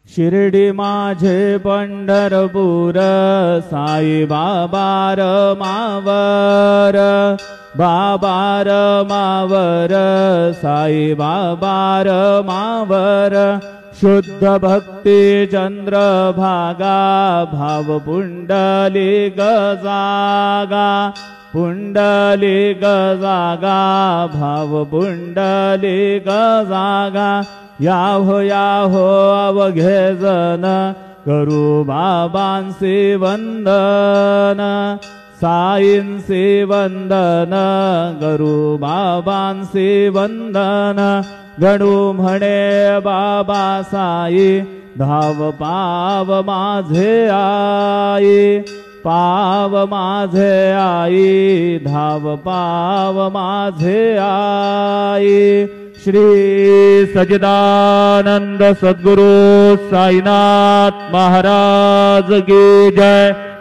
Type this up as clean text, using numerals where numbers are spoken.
शिर्डी माझे पंढरपूर साई बाबार मावर बाबार मावर साई बाबार मावर शुद्ध भक्ती चंद्रभागा भाव पुंडलिक जागा पुंडलिक जागा भाव पुंडलिक जागा याहो याहो अवघे जन करू बाबांसी वंदन साईंसी वंदन करू बाबांसी वंदन गणू म्हणे बाबा साई धाव पाव माझे आई पाव माझे आई धाव पाव माझे आई। श्री सच्चिदानंद सद्गुरु साईनाथ महाराज की जय।